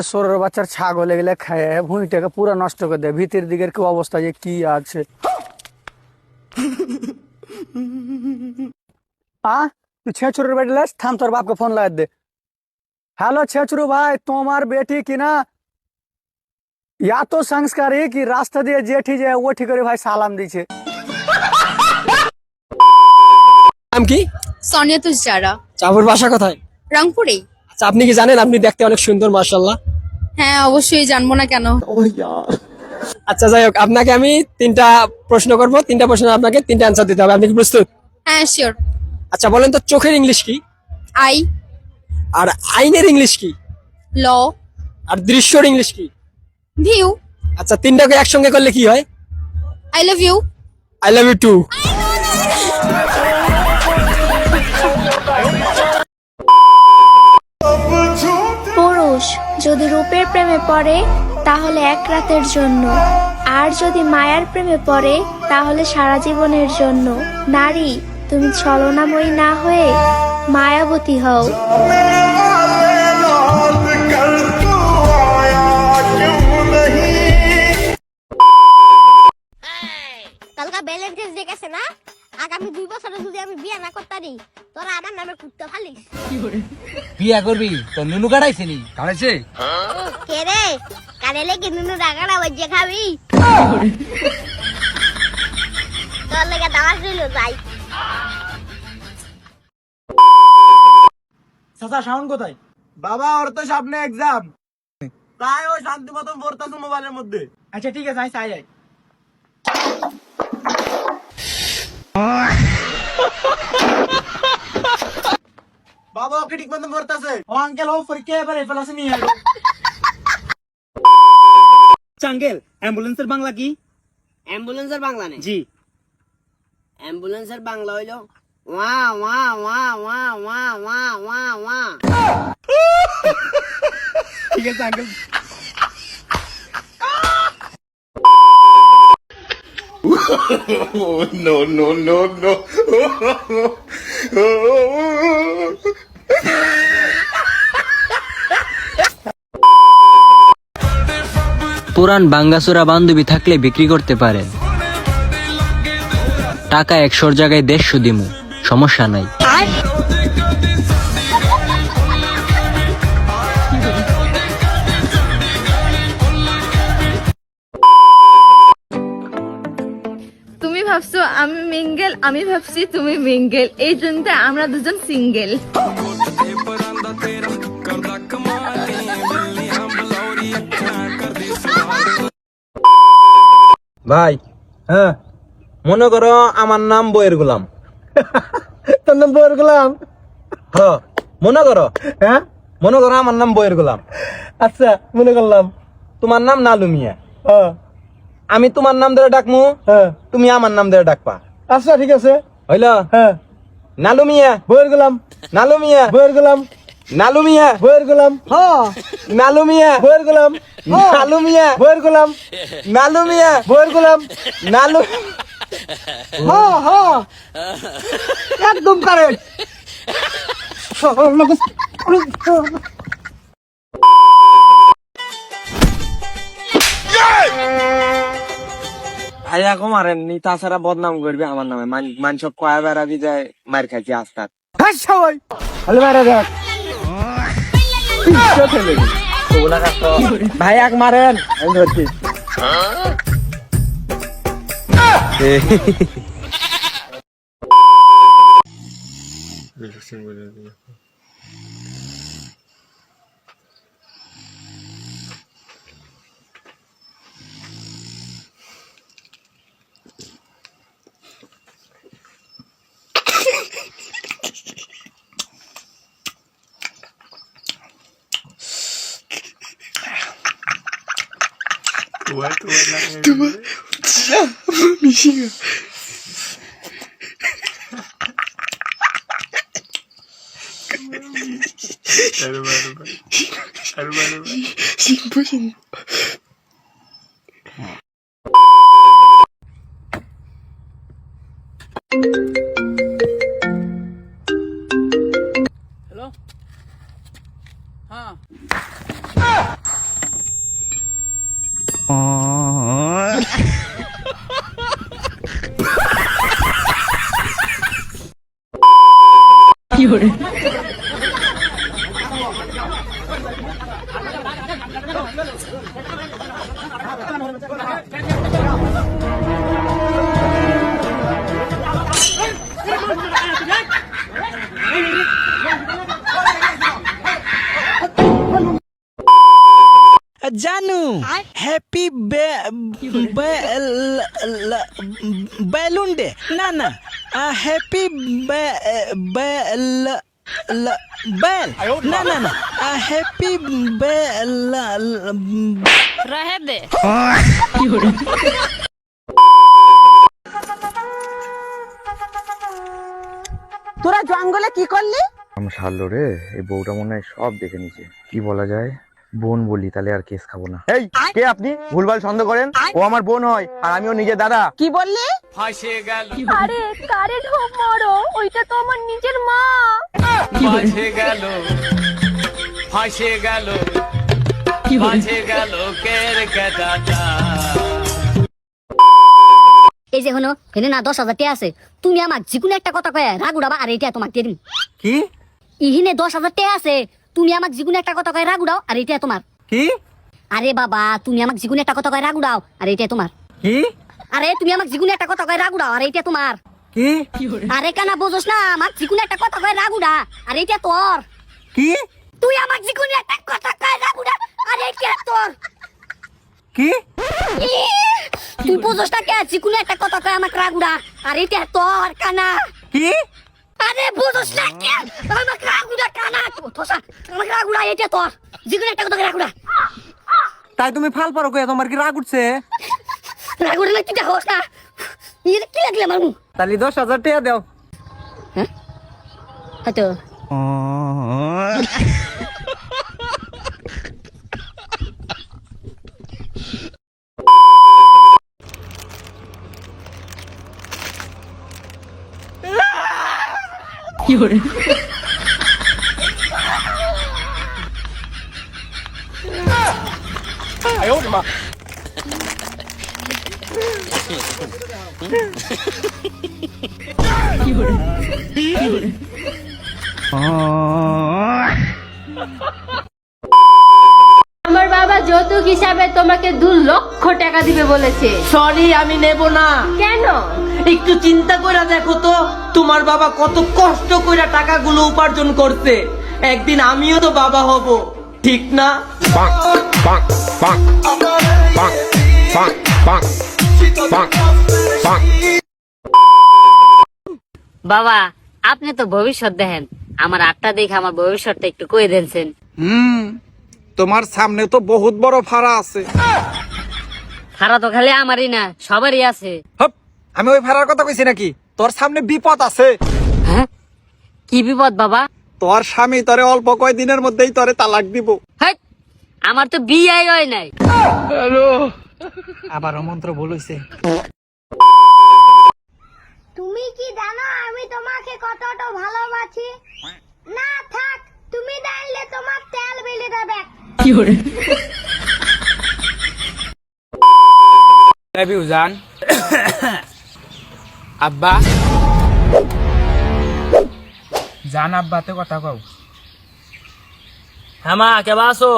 সোরের বাচ্চার ছাগল এগুলো খায় ভুঁইটাকে পুরো নষ্ট করে দেয়। ভিতরের দিকের কি অবস্থা, যে কি আছে। তুই ছেঁচুরের বেটি লাস, থাম, তোর বাপকে ফোন লাগা দে। हेलो छेचरू भाई, तुम्हार बेटी की ना या तो संस्कारी की रास्ता दिए जेठी जे वो ठीक करे भाई सालाम दीछे। নাম কি? সোনিয়া তুষারা। চাপুর বাসা কোথায়? রংপুরেই। আচ্ছা, আপনি কি জানেন আপনি দেখতে অনেক সুন্দর মাশাআল্লাহ? হ্যাঁ, অবশ্যই, জানবো না কেন। আচ্ছা, যাই হোক, আপনাকে আমি 3টা প্রশ্ন করব, 3টা প্রশ্ন আপনাকে 3টা অ্যানসার দিতে হবে। আপনি কি প্রস্তুত? হ্যাঁ, শিওর। আচ্ছা, বলেন তো চোখের ইংলিশ কি? আই। আর আইনের ইংলিশ কি? ল। আর দৃশ্যর ইংলিশ কি? ভিউ। আচ্ছা, 3টাকে একসঙ্গে করলে কি হয়? I love you. I love you too. পুরুষ যদি রূপের প্রেমে পড়ে তাহলে এক রাতের জন্য, আর যদি মায়ার প্রেমে পড়ে তাহলে সারা জীবনের জন্য। নারী, তুমি ছলনাময়ী না হয়ে মায়াবতী হও। কালকা ভ্যালেন্টাইন্স ডে গেছে না, আগামী 2 বছরে যদি আমি বিয়ে না করতারি, তোরা আমার নামে কুত্তা ফালিস। বিয়া করবি তো নুনু কাটাইছে নি? কাটাইছে কে রে? কানেলে কি নুনু ডাকাটা বজে খাবি? তোর লেগে দাওয়াত রইলো, যাই। চাচা শাওন কোথায়? বাবা, ওর তো সামনে এক্সাম, তাই ও শান্তি মতন পড়তেছে মোবাইলের মধ্যে। আচ্ছা ঠিক আছে, আমি চাই যাই। বাবা ওকে ঠিক মতন পড়তেছে। ও আঙ্কেল, ও পরীক্ষা এবার এফএলএসি নিয়ে আসবে। আঙ্কেল, অ্যাম্বুলেন্সের বাংলা কি? অ্যাম্বুলেন্সের বাংলা নেই জি। অ্যাম্বুলেন্সের বাংলা হইলো ওয়া ওয়া ওয়া ওয়া ওয়া ওয়া ওয়া ওয়া। ঠিক আছে uncle. No, no, no, no. পুরান বাঙ্গাসুরা বান্ধবী থাকলে বিক্রি করতে পারেন, টাকা 100 জায়গায় 150 দিমু, সমস্যা নাই। তুমি ভাবছো আমি মিঙ্গেল, আমি ভাবছি তুমি মিঙ্গেল, এই জন্য আমরা দুজন সিঙ্গেল। ভাই, হ্যাঁ, মনে করো আমার নাম বইয়ের গোলাম। তোর নাম বইয়ের গোলাম? হ্যাঁ, মনে করো। হ্যাঁ, মনে করো আমার নাম বইয়ের গোলাম। আচ্ছা, মনে করলাম। তোমার নাম নালু মিয়া। আমি তোমার নাম ধরে ডাকমু, তুমি আমার নাম ধরে ডাকবা। আচ্ছা ঠিক আছে, হইল? হ্যাঁ, নালু মিয়া বইয়ের গোলাম, নালু মিয়া বইয়ের গোলাম, নালু মিয়া বইয়ের গোলাম, নালু মিয়া বইয়ের গোলাম, নালু মিয়া বইয়ের গোলাম, নালু মিয়া বইয়ের গোলাম, নালু। একদম কারেক্ট। ভাইয়া কো মারেননি, তাছাড়া বদনাম করবে আমার নামে। মানুষ কয়া বেড়াবি যায় মার খাইছি আস্তার। ভাই এক মারেন, আমি ধরছি। 미싱아. জানু হ্যাপি বেলুন ডে না না হ্যাপি বেল না না না হ্যাপি বেল রহে দে তোরা জঙ্গলে কি করলি? সারলো রে, এই বউটা মনে হয় সব দেখে নিছে। কি বলা যায়? বোন বলি, তাহলে আর কেস খাবো না। এই কে আপনি? ভুলভাল সন্দেহ করেন। ও আমার বোন হয় আর আমিও নিজের দাদা। কি বললি? আরে কারেন্ট হোক মরো, ওইটা তো আমার নিজের মা। এই যে হনো এনে না 10,000 টাকা আছে, তুমি আমাক যেকোনো একটা কথা কয়ে রাগ উড়াবা আর এটা তোমাকে দিয়ে দিন। কি? ইহিনে 10,000 টাকা আছে, তুমি আমাক যেকোনো একটা কথা কয়ে রাগ উড়াও আর এটা তোমার। কি? আরে বাবা, তুমি আমাক যেকোনো একটা কথা কয়ে রাগ উড়াও আর এটা তোমার। কি? আরে তুমি আমাক যেকোনো একটা কথা কয়ে রাগ উড়াও আর এটা তোমার। কি? আরে কানা বুঝোস না, আমাক যেকোনো একটা কথা কয়ে রাগ উড়া আর এটা তোর। কি? তুই আমাক যেকোনো একটা কথা কয়ে রাগ উড়া আর এটা তোর। কি? তুই বুঝোস না কে? যেকোনো একটা কথা কয়ে আমাক রাগ উড়া আর এটা তোর কানা। কি? আরে বুঝোস না কে? আমাক রাগ উড়া কানা তোসা, আমাক রাগ উড়া এটা তোর। যেকোনো একটা কথা কয়ে রাগ উড়া। তাই তুমি ফাল পারো কই? তোমার কি রাগ উঠছে? রাগ উড়া তুই দেখোস না, ইয়ে কি লাগলে মারমু। তাহলে 10,000 টাকা দাও। হ্যাঁ হয়তো আমার বাবা যৌতুক হিসাবে তোমাকে 2 লক্ষ টাকা দিবে বলেছে। সরি, আমি নেব না। কেন? একটু চিন্তা করে দেখো তো, তোমার বাবা কত কষ্ট করে টাকাগুলো উপার্জন করছে। একদিন আমিও তো বাবা হব, ঠিক না? বাবা, আপনি তো ভবিষ্যৎ দেখেন, আমার 8টা দেখে আমার ভবিষ্যৎটা একটু কয়ে দেনছেন। তোমার সামনে তো বহুত বড় ফাড়া আছে। খারা তো খালি আমারই না, সবারই আছে। হপ, আমি ওই ফাড়ার কথা কইছি নাকি? তোর সামনে বিপদ আছে। হ্যাঁ, কি বিপদ বাবা? তোর স্বামী তোরে অল্প কয়েকদিনের মধ্যেই তোরে তালাক দিব। হেই, আমার তো বিয়ে হয় নাই। আবার মন্ত্র বলইছে। তুমি কি জানো আমি তোমাকে কতটা ভালোবাসি? না থাক, তুমি জানলে তোমার তেল বেলে যাবে। লাভ ইউ জান। আব্বা জান, আব্বাতে কথা কও। হ্যাঁ মা, কেবা আছো?